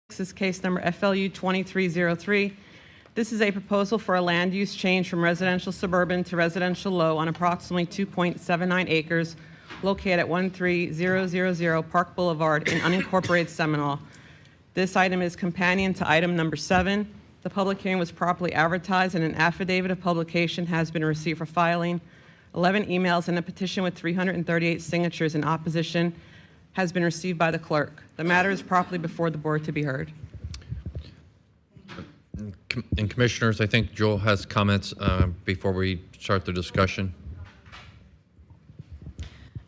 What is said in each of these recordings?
This is case number FLU 2303. This is a proposal for a land use change from residential suburban to residential low on approximately 2.79 acres located at 13000 Park Boulevard in unincorporated Seminole. This item is companion to item number 7. The public hearing was properly advertised and an affidavit of publication has been received for filing. 11 emails and a petition with 338 signatures in opposition has been received by the clerk. The matter is properly before the board to be heard. And Commissioners, I think Joel has comments before we start the discussion.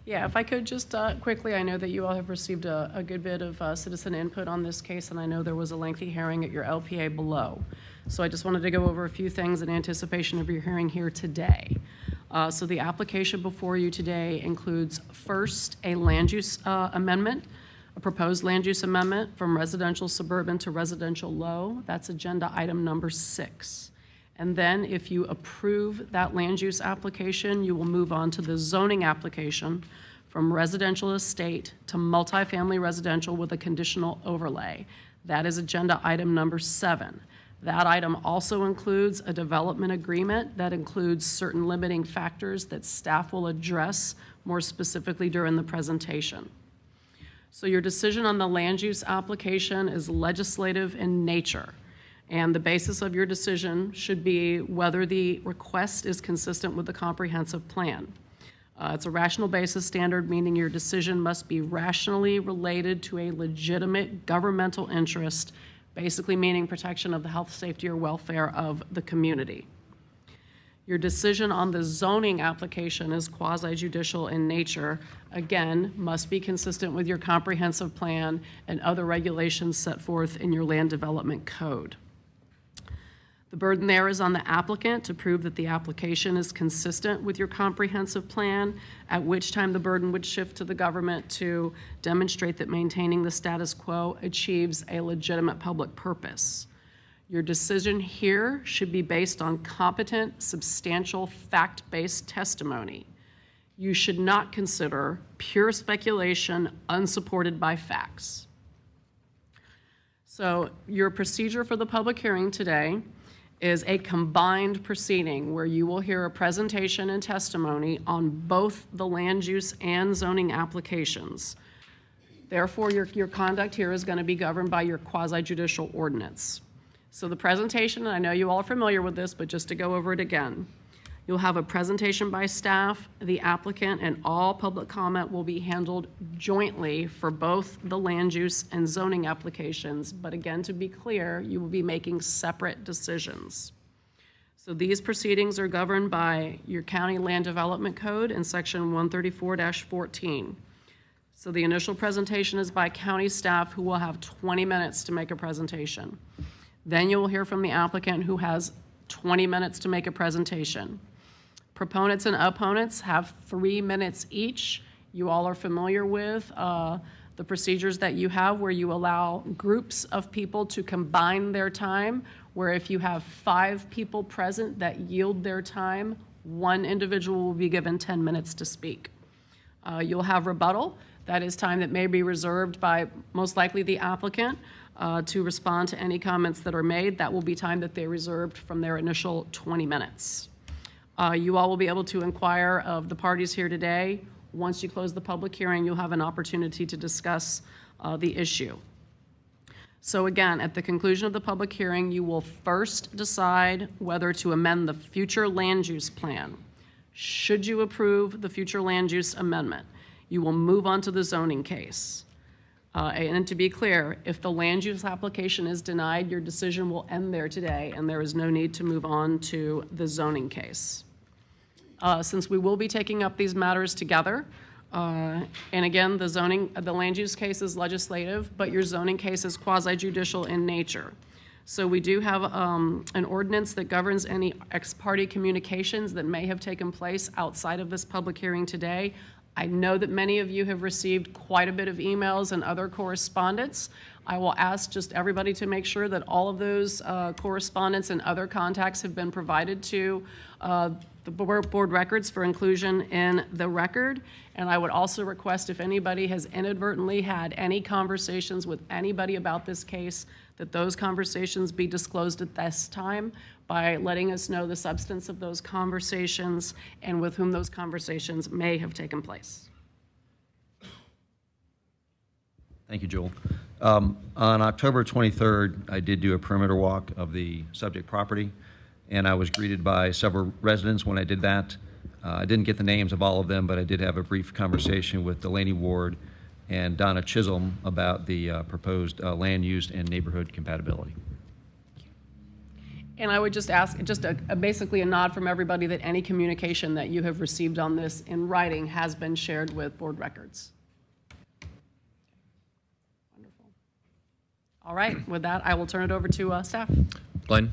Yeah, if I could just quickly, I know that you all have received a good bit of citizen input on this case, and I know there was a lengthy hearing at your LPA below. So I just wanted to go over a few things in anticipation of your hearing here today. So the application before you today includes first a land use amendment, a proposed land use amendment from residential suburban to residential low. That's agenda item number 6. And then if you approve that land use application, you will move on to the zoning application from residential estate to multifamily residential with a conditional overlay. That is agenda item number 7. That item also includes a development agreement that includes certain limiting factors that staff will address more specifically during the presentation. So your decision on the land use application is legislative in nature, and the basis of your decision should be whether the request is consistent with the comprehensive plan. It's a rational basis standard, meaning your decision must be rationally related to a legitimate governmental interest, basically meaning protection of the health, safety, or welfare of the community. Your decision on the zoning application is quasi-judicial in nature. Again, must be consistent with your comprehensive plan and other regulations set forth in your land development code. The burden there is on the applicant to prove that the application is consistent with your comprehensive plan, at which time the burden would shift to the government to demonstrate that maintaining the status quo achieves a legitimate public purpose. Your decision here should be based on competent, substantial, fact-based testimony. You should not consider pure speculation unsupported by facts. So your procedure for the public hearing today is a combined proceeding where you will hear a presentation and testimony on both the land use and zoning applications. Therefore, your conduct here is going to be governed by your quasi-judicial ordinance. So the presentation, and I know you all are familiar with this, but just to go over it again, you'll have a presentation by staff, the applicant, and all public comment will be handled jointly for both the land use and zoning applications. But again, to be clear, you will be making separate decisions. So these proceedings are governed by your county land development code in section 134-14. So the initial presentation is by county staff, who will have 20 minutes to make a presentation. Then you will hear from the applicant, who has 20 minutes to make a presentation. Proponents and opponents have 3 minutes each. You all are familiar with the procedures that you have where you allow groups of people to combine their time, where if you have 5 people present that yield their time, one individual will be given 10 minutes to speak. You'll have rebuttal. That is time that may be reserved by most likely the applicant to respond to any comments that are made. That will be time that they reserved from their initial 20 minutes. You all will be able to inquire of the parties here today. Once you close the public hearing, you'll have an opportunity to discuss the issue. So again, at the conclusion of the public hearing, you will first decide whether to amend the future land use plan. Should you approve the future land use amendment, you will move on to the zoning case. And to be clear, if the land use application is denied, your decision will end there today, and there is no need to move on to the zoning case. Since we will be taking up these matters together, and again, the land use case is legislative, but your zoning case is quasi-judicial in nature. So we do have an ordinance that governs any ex parte communications that may have taken place outside of this public hearing today. I know that many of you have received quite a bit of emails and other correspondence I will ask just everybody to make sure that all of those correspondence and other contacts have been provided to the board records for inclusion in the record. And I would also request if anybody has inadvertently had any conversations with anybody about this case, that those conversations be disclosed at this time by letting us know the substance of those conversations and with whom those conversations may have taken place. Thank you, Joel. On October 23rd, I did do a perimeter walk of the subject property, and I was greeted by several residents when I did that. I didn't get the names of all of them, but I did have a brief conversation with Delaney Ward and Donna Chisholm about the proposed land use and neighborhood compatibility. And I would just ask, basically a nod from everybody that any communication that you have received on this in writing has been shared with board records. Wonderful. All right, with that, I will turn it over to staff. Glenn?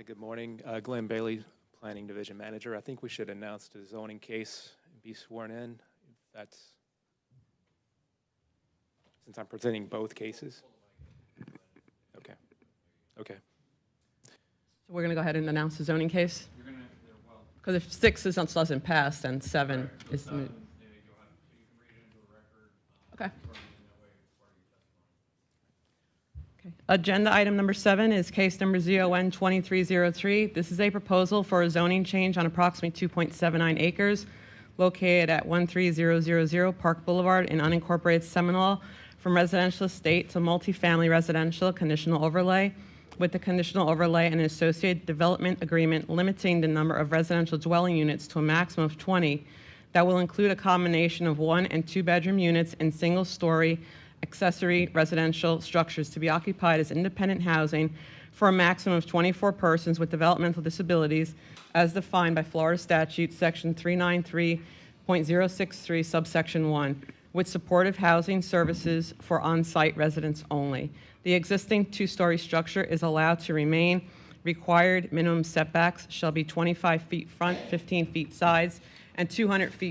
Good morning. Glenn Bailey, Planning Division Manager. I think we should announce the zoning case and be sworn in. That's since I'm presenting both cases. Okay. Okay. So we're going to go ahead and announce the zoning case? Because if 6 doesn't pass, then 7 is moot. Okay. Okay. Agenda item number 7 is case number ZON 2303. This is a proposal for a zoning change on approximately 2.79 acres located at 13000 Park Boulevard in unincorporated Seminole from residential estate to multifamily residential conditional overlay, with the conditional overlay and an associated development agreement limiting the number of residential dwelling units to a maximum of 20 that will include a combination of 1- and 2-bedroom units in single-story accessory residential structures to be occupied as independent housing for a maximum of 24 persons with developmental disabilities as defined by Florida statute section 393.063 subsection 1, with supportive housing services for on-site residents only. The existing 2-story structure is allowed to remain. Required minimum setbacks shall be 25 feet front, 15 feet sides, and 200 feet